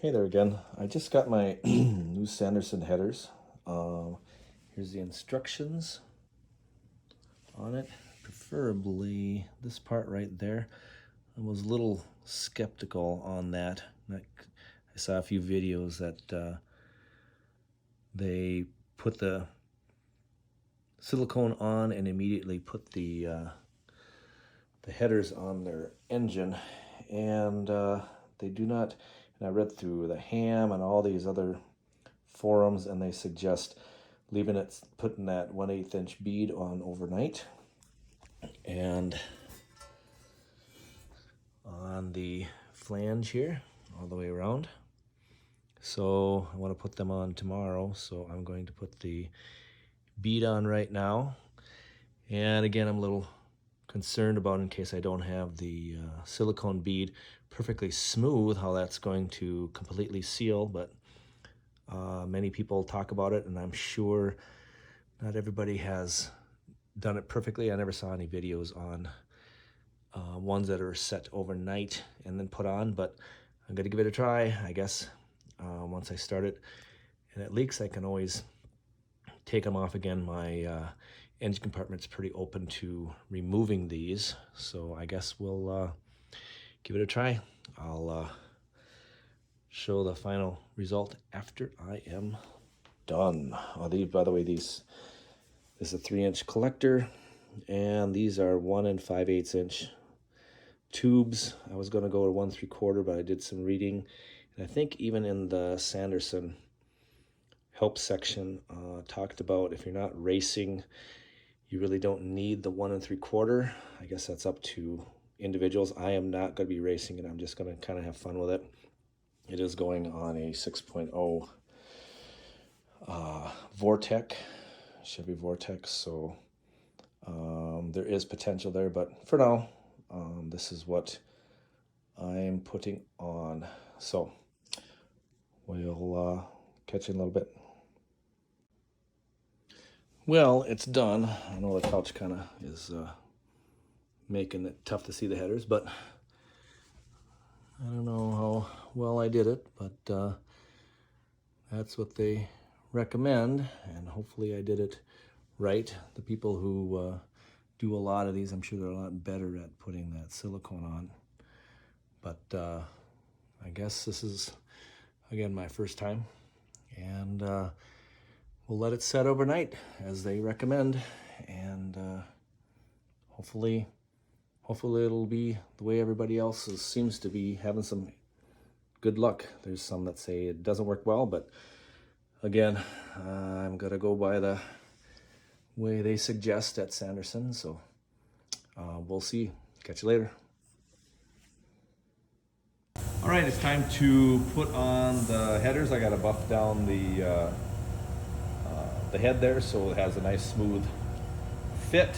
Hey there again. I just got my new Sanderson headers. Here's the instructions on it. Preferably this part right there. I was a little skeptical on that. I saw a few videos that they put the silicone on and immediately put the headers on their engine, and they do not. And I read through the Ham and all these other forums, and they suggest leaving it, putting that 1/8 inch bead on overnight, and on the flange here all the way around. So I want to put them on tomorrow, so I'm going to put the bead on right now. And again, I'm a little concerned about, in case I don't have the silicone bead perfectly smooth, how that's going to completely seal. But many people talk about it, and I'm sure not everybody has done it perfectly. I never saw any videos on ones that are set overnight and then put on, but I'm going to give it a try, I guess. Once I start it and it leaks, I can always take them off again. My engine compartment's pretty open to removing these, so I guess we'll give it a try. I'll show the final result after I am done. By the way, this is a 3-inch collector, and these are 1 5/8 inch tubes. I was going to go to 1 3/4, but I did some reading, and I think even in the Sanderson help section talked about, if you're not racing, you really don't need the 1 3/4. I guess that's up to individuals. I am not going to be racing it. I'm just going to kind of have fun with it. It is going on a 6.0 Vortex, Chevy Vortex, so there is potential there, but for now, this is what I'm putting on. So we'll catch you in a little bit. Well, it's done. I know the couch kind of is making it tough to see the headers, but I don't know how well I did it, but that's what they recommend, and hopefully I did it right. The people who do a lot of these, I'm sure they're a lot better at putting that silicone on, but I guess this is, again, my first time, and we'll let it set overnight as they recommend, and hopefully it'll be the way everybody else seems to be having some good luck. There's some that say it doesn't work well, but again, I'm gonna go by the way they suggest at Sanderson, so we'll see. Catch you later. All right, it's time to put on the headers. I gotta buff down the head there so it has a nice smooth fit.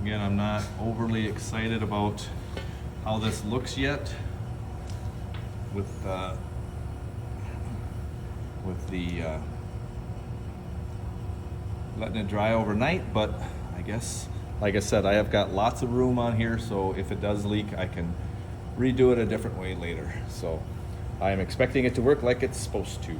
Again, I'm not overly excited about how this looks yet with the letting it dry overnight, but I guess, like I said, I have got lots of room on here, so if it does leak, I can redo it a different way later. So I'm expecting it to work like it's supposed to.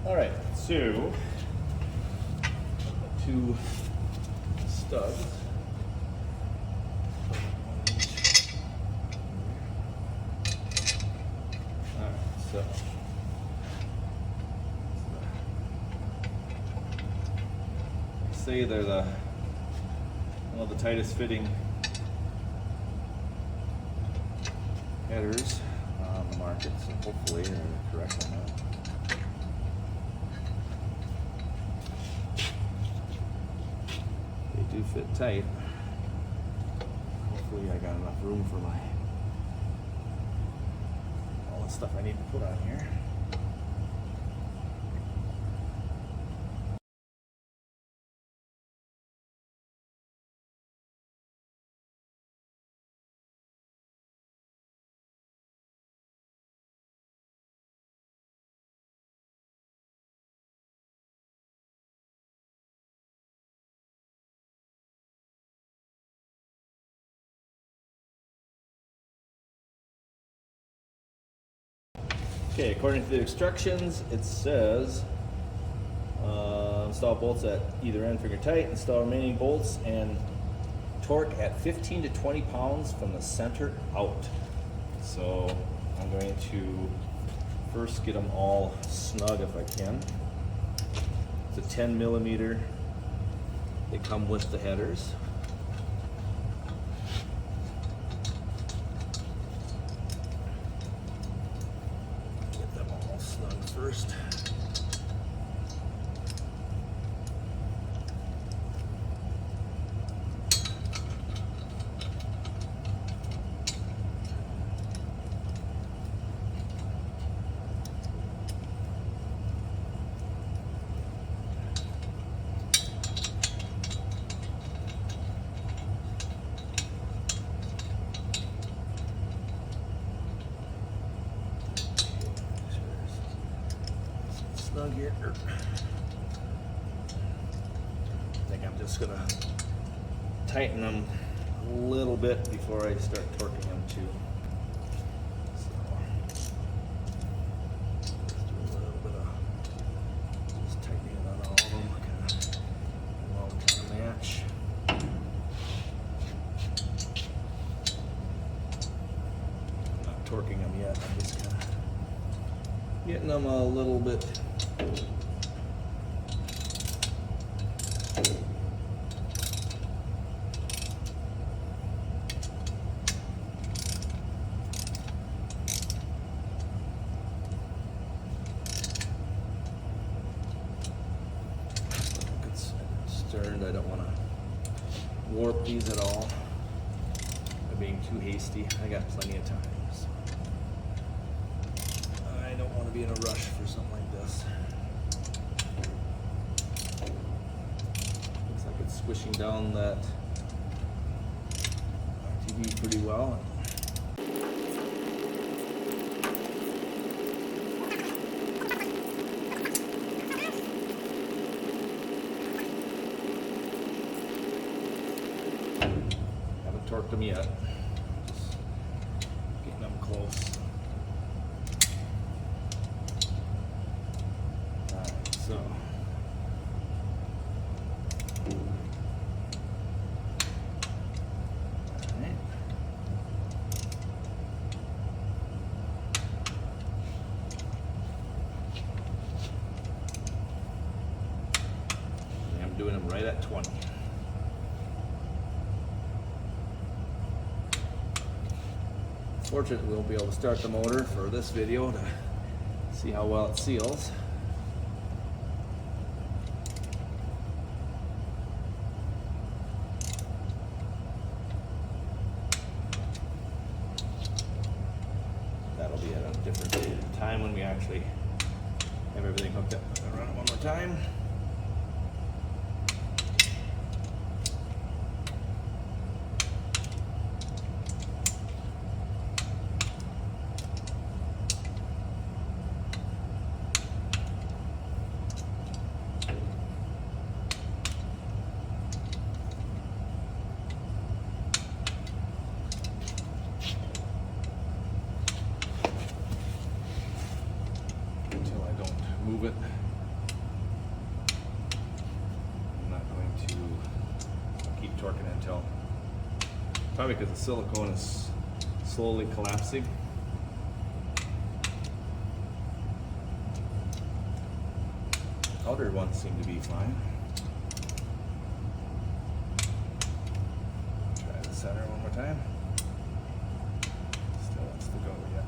All right, so two studs. All right, so say they're one of the tightest fitting headers on the market, so hopefully they're correct on that. They do fit tight. Hopefully I got enough room for all the stuff I need to put on here. Okay, according to the instructions, it says install bolts at either end finger tight, install remaining bolts and torque at 15 to 20 pounds from the center out. So I'm going to first get them all snug if I can. It's a 10 millimeter. They come with the headers. Get them all snug first. Snug here. I think I'm just gonna tighten them a little bit before I start torquing them too. So just do a little bit of just tightening it on all of them, kind of match. I'm not torquing them yet. I'm just kind of getting them a little bit. I don't want to warp these at all by being too hasty. I got plenty of time, so I don't want to be in a rush for something like this. Looks like it's squishing down that RTV pretty well. Torqued them yet. Just getting them close. Alright, so alright. I'm doing them right at 20. Fortunately, we'll be able to start the motor for this video to see how well it seals. That'll be at a different time when we actually have everything hooked up. I'm gonna run it one more time. Move it. Probably because the silicone is slowly collapsing. Outer ones seem to be fine. Try the center one more time. Still wants to go yet.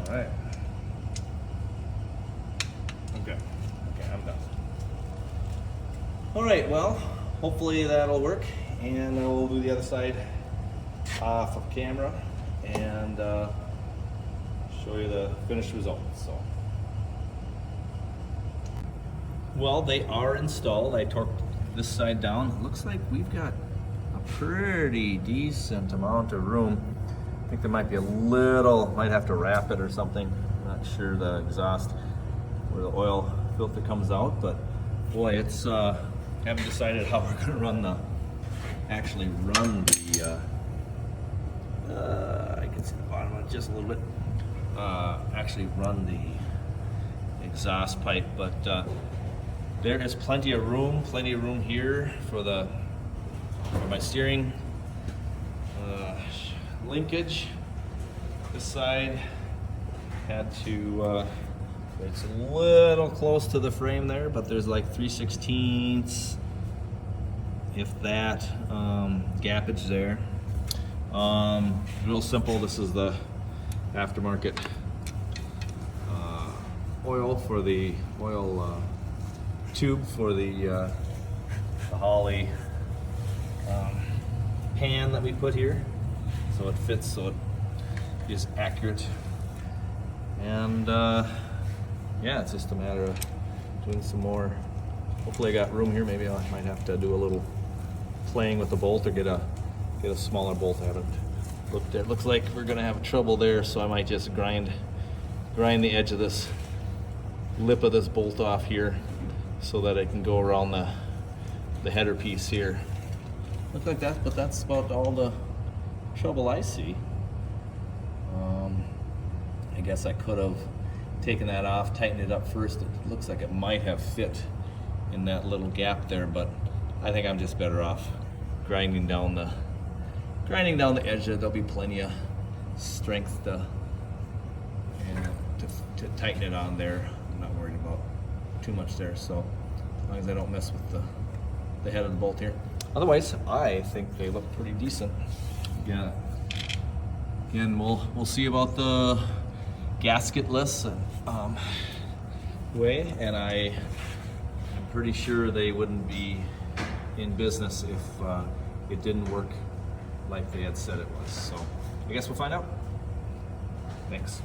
All right. Okay, I'm done. All right, well, hopefully that'll work, and I'll do the other side off of camera and show you the finished results. So, well, they are installed. I torqued this side down. It looks like we've got a pretty decent amount of room. I think there might be a little, might have to wrap it or something. I'm not sure the exhaust where the oil filter comes out, but boy, it's haven't decided how we're gonna run the actually run the I can see the bottom of it just a little bit, actually run the exhaust pipe, but there is plenty of room here for my steering linkage. This side had to it's a little close to the frame there, but there's like 3/16, if that, gappage there. Real simple. This is the aftermarket oil for the oil tube for the Holley pan that we put here, so it fits, so it is accurate. And yeah, it's just a matter of doing some more. Hopefully I got room here. Maybe I might have to do a little playing with the bolt or get a smaller bolt. I haven't looked at. Looks like we're gonna have trouble there, so I might just grind the edge of this lip of this bolt off here so that it can go around the header piece here. Looks like that, but that's about all the trouble I see. I guess I could have taken that off, tightened it up first. It looks like it might have fit in that little gap there, but I think I'm just better off grinding down the edge there. There'll be plenty of strength to tighten it on there. I'm not worried about too much there, so as long as I don't mess with the head of the bolt here. Otherwise, I think they look pretty decent. Yeah. Again, we'll see about the gasketless way, and I'm pretty sure they wouldn't be in business if it didn't work like they had said it was. So I guess we'll find out. Thanks.